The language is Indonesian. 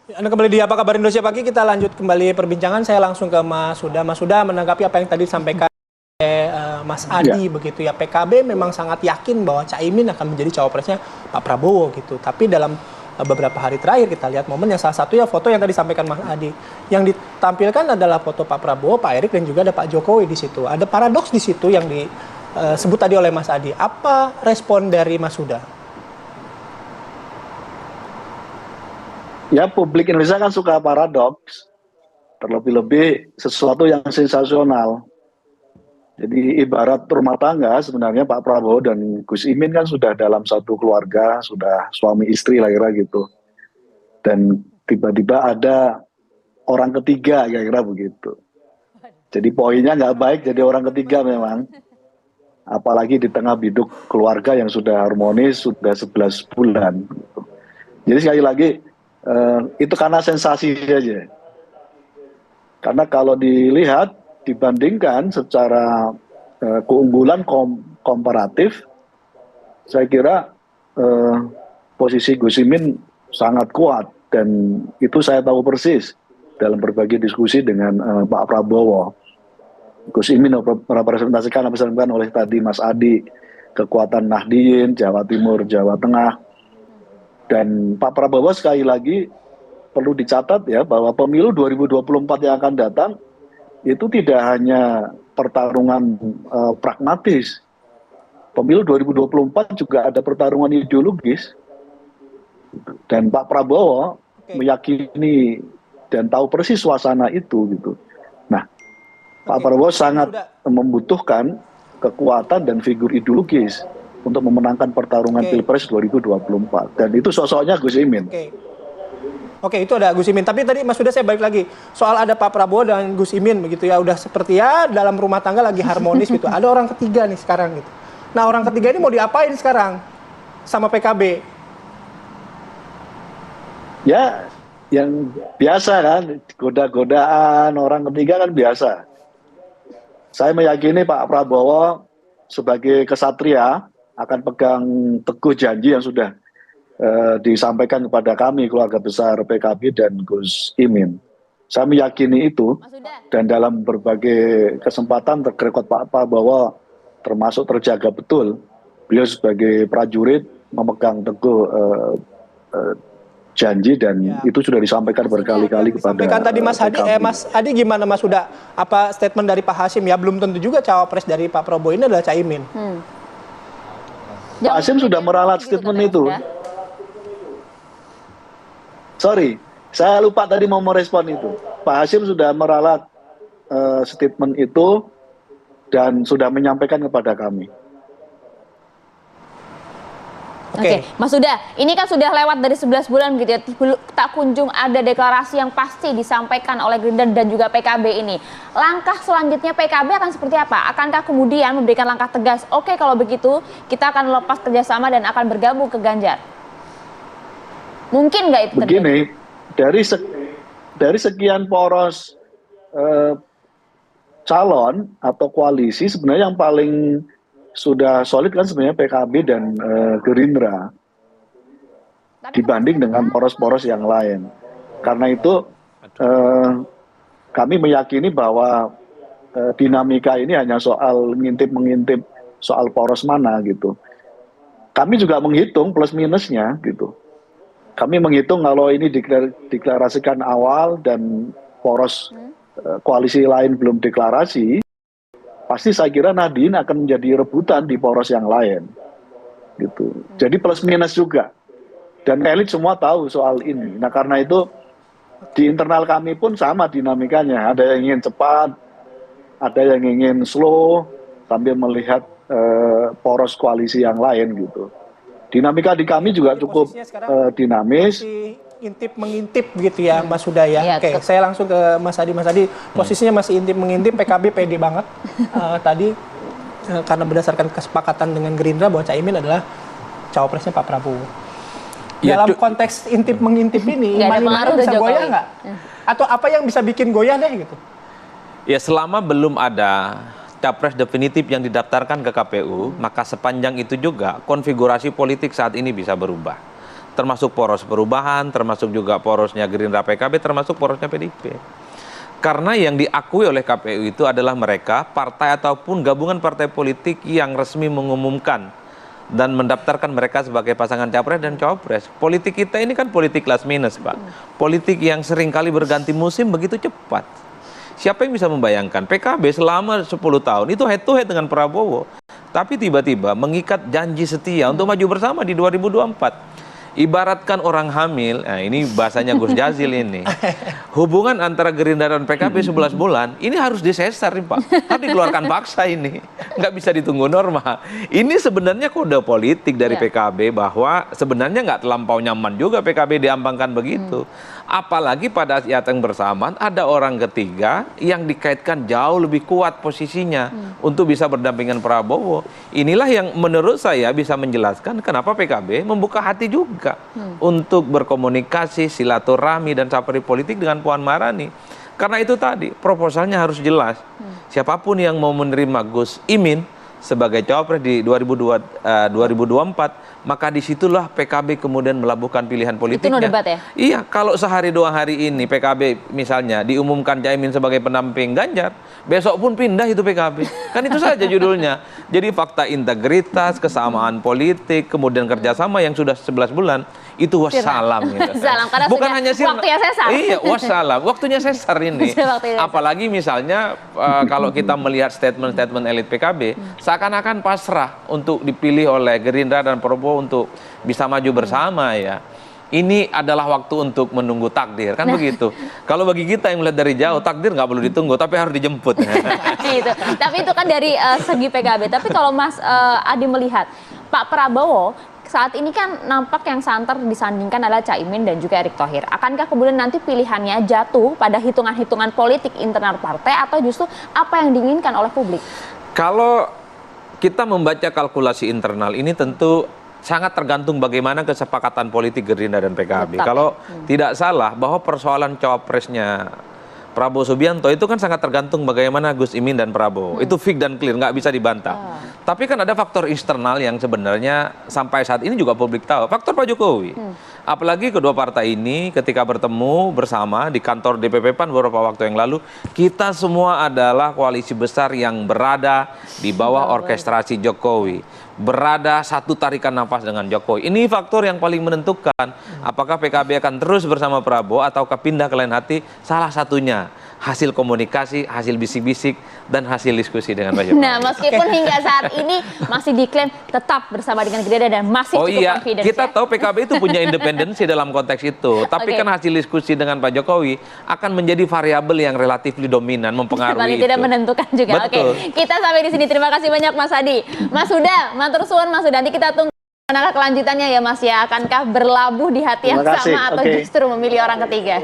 Anda kembali di Apa Kabar Indonesia Pagi, kita lanjut kembali perbincangan. Saya langsung ke Mas Huda. Mas Huda, menanggapi apa yang tadi disampaikan Mas Adi Ya, begitu ya. PKB memang sangat yakin bahwa Caimin akan menjadi cawapresnya Pak Prabowo gitu. Tapi dalam beberapa hari terakhir kita lihat momen yang salah satunya foto yang tadi disampaikan Mas Adi. Yang ditampilkan adalah foto Pak Prabowo, Pak Erik, dan juga ada Pak Jokowi di situ. Ada paradoks di situ yang disebut tadi oleh Mas Adi. Apa respon dari Mas Huda? ya publik Indonesia kan suka paradoks, terlebih-lebih sesuatu yang sensasional. Jadi ibarat rumah tangga sebenarnya Pak Prabowo dan Gus Imin kan sudah dalam satu keluarga, sudah suami istri lah kira gitu. Dan tiba-tiba ada orang ketiga kira-kira begitu. Jadi poinnya nggak baik jadi orang ketiga memang. Apalagi di tengah biduk keluarga yang sudah harmonis, sudah 11 bulan. Jadi sekali lagi, itu karena sensasi saja. Karena kalau dilihat, dibandingkan secara keunggulan komparatif, saya kira posisi Gus Imin sangat kuat. Dan itu saya tahu persis dalam berbagai diskusi dengan Pak Prabowo. Gus Imin merepresentasikan apa yang disampaikan oleh tadi Mas Adi, kekuatan Nahdien, Jawa Timur, Jawa Tengah. Dan Pak Prabowo sekali lagi perlu dicatat ya bahwa pemilu 2024 yang akan datang itu tidak hanya pertarungan pragmatis. Pemilu 2024 juga ada pertarungan ideologis. Dan Pak Prabowo meyakini dan tahu persis suasana itu gitu. Nah, Pak Prabowo sangat membutuhkan kekuatan dan figur ideologis untuk memenangkan pertarungan Pilpres 2024. Dan itu sosoknya Gus Imin. Oke, itu ada Gus Imin. Tapi tadi Mas Huda, saya balik lagi. Soal ada Pak Prabowo dan Gus Imin begitu ya. Udah seperti ya dalam rumah tangga lagi harmonis gitu. Ada orang ketiga nih sekarang gitu. Nah, orang ketiga ini mau diapain sekarang sama PKB? Ya, yang biasa kan, goda-godaan orang ketiga kan biasa. Saya meyakini Pak Prabowo sebagai kesatria akan pegang teguh janji yang sudah disampaikan kepada kami keluarga besar PKB dan Gus Imin. Saya meyakini itu dan dalam berbagai kesempatan rekod Pak Prabowo termasuk terjaga betul. Beliau sebagai prajurit memegang teguh janji dan itu sudah disampaikan berkali-kali kepada disampaikan tadi Mas Adi, Mas Adi gimana Mas Huda? Apa statement dari Pak Hasyim ya? Belum tentu juga cawapres dari Pak Prabowo ini adalah Caimin. Pak Hasyim sudah meralat statement itu. Sorry, saya lupa tadi mau merespon itu. Pak Hasyim sudah meralat statement itu dan sudah menyampaikan kepada kami. Oke, Mas Huda, ini kan sudah lewat dari 11 bulan gitu ya, tak kunjung ada deklarasi yang pasti disampaikan oleh Gerindra dan juga PKB ini. Langkah selanjutnya PKB akan seperti apa? Akankah kemudian memberikan langkah tegas, oke kalau begitu kita akan lepas kerjasama dan akan bergabung ke Ganjar? Mungkin nggak itu terjadi? Begini, dari sekian poros calon atau koalisi, sebenarnya yang paling sudah solid kan sebenarnya PKB dan Gerindra dibanding dengan poros-poros yang lain. Karena itu kami meyakini bahwa dinamika ini hanya soal mengintip soal poros mana gitu. Kami juga menghitung plus minusnya gitu. Kami menghitung kalau ini deklarasikan awal dan poros koalisi lain belum deklarasi, pasti saya kira Nahdien akan menjadi rebutan di poros yang lain, gitu. Jadi plus minus juga. Dan elit semua tahu soal ini. Nah karena itu di internal kami pun sama dinamikanya. Ada yang ingin cepat, ada yang ingin slow, sambil melihat poros koalisi yang lain gitu. Dinamika di kami juga cukup dinamis. Intip-mengintip gitu ya Mas Huda ya. Oke, saya langsung ke Mas Adi. Mas Adi, posisinya masih intip-mengintip, PKB pede banget tadi karena berdasarkan kesepakatan dengan Gerindra bahwa Caimin adalah cawapresnya Pak Prabowo. Dalam konteks intip-mengintip ini, iman-imannya bisa goyah nggak? Atau apa yang bisa bikin goyah deh gitu? Ya selama belum ada capres definitif yang didaftarkan ke KPU, maka sepanjang itu juga konfigurasi politik saat ini bisa berubah. termasuk poros perubahan, termasuk juga porosnya Gerindra PKB, termasuk porosnya PDIP. Karena yang diakui oleh KPU itu adalah mereka, partai ataupun gabungan partai politik yang resmi mengumumkan dan mendaftarkan mereka sebagai pasangan capres dan cawapres. Politik kita ini kan politik last minute, Pak. Politik yang seringkali berganti musim begitu cepat. Siapa yang bisa membayangkan PKB selama 10 tahun itu head to head dengan Prabowo, tapi tiba-tiba mengikat janji setia untuk maju bersama di 2024. Ibaratkan orang hamil, nah ini bahasanya Gus Jazil ini. Hubungan antara Gerindra dan PKB 11 bulan, ini harus disesar nih Pak. Harus dikeluarkan paksa ini. Nggak bisa ditunggu norma. Ini sebenarnya kode politik dari PKB bahwa sebenarnya nggak terlampau nyaman juga PKB diambangkan begitu. Apalagi pada saat yang bersamaan ada orang ketiga yang dikaitkan jauh lebih kuat posisinya untuk bisa berdampingan Prabowo. Inilah yang menurut saya bisa menjelaskan kenapa PKB membuka hati juga untuk berkomunikasi, silaturahmi dan sapari politik dengan Puan Maharani. Karena itu tadi proposalnya harus jelas. Siapapun yang mau menerima Gus Imin sebagai cawapres di 2024, maka disitulah PKB kemudian melabuhkan pilihan politiknya. Itu no debat ya? Iya, kalau sehari 2 hari ini PKB misalnya diumumkan Caimin sebagai pendamping Ganjar, besok pun pindah itu PKB. Kan itu saja judulnya. Jadi fakta integritas, kesamaan politik, kemudian kerjasama yang sudah 11 bulan, itu wassalam. Gitu. Wassalam, karena bukan hanya waktunya sesar. Iya, wassalam. Waktunya sesar ini. Apalagi misalnya kalau kita melihat statement-statement elit PKB, seakan-akan pasrah untuk dipilih oleh Gerindra dan Prabowo untuk bisa maju bersama ya. Ini adalah waktu untuk menunggu takdir, kan begitu. Kalau bagi kita yang melihat dari jauh, takdir nggak perlu ditunggu, tapi harus dijemput. Itu. Tapi itu kan dari segi PKB. Tapi kalau Mas Adi melihat, Pak Prabowo saat ini kan nampak yang santer disandingkan adalah Caimin dan juga Erick Thohir. Akankah kemudian nanti pilihannya jatuh pada hitungan-hitungan politik internal partai atau justru apa yang diinginkan oleh publik? Kalau kita membaca kalkulasi internal ini tentu sangat tergantung bagaimana kesepakatan politik Gerindra dan PKB. Kalau tidak salah bahwa persoalan cawapresnya Prabowo Subianto itu kan sangat tergantung bagaimana Gus Imin dan Prabowo. Itu fix dan clear, nggak bisa dibantah. Tapi kan ada faktor eksternal yang sebenarnya sampai saat ini juga publik tahu. Faktor Pak Jokowi. Apalagi kedua partai ini ketika bertemu bersama di kantor DPP PAN beberapa waktu yang lalu, kita semua adalah koalisi besar yang berada di bawah orkestrasi Jokowi. Berada satu tarikan nafas dengan Jokowi. Ini faktor yang paling menentukan apakah PKB akan terus bersama Prabowo ataukah pindah ke lain hati. Salah satunya hasil komunikasi, hasil bisik-bisik, dan hasil diskusi dengan Pak Jokowi. Nah, meskipun hingga saat ini masih diklaim tetap bersama dengan Gerindra dan masih cukup confidence. Kita tahu PKB itu punya independensi dalam konteks itu. Tapi kan hasil diskusi dengan Pak Jokowi akan menjadi variabel yang relatif dominan, mempengaruhi paling itu. tidak menentukan juga. Betul. Oke, kita sampai di sini. Terima kasih banyak Mas Adi. Mas Huda, matur suwun Mas Huda. Nanti kita tunggu kelanjutannya ya Mas ya. Akankah berlabuh di hati yang sama atau justru memilih orang ketiga?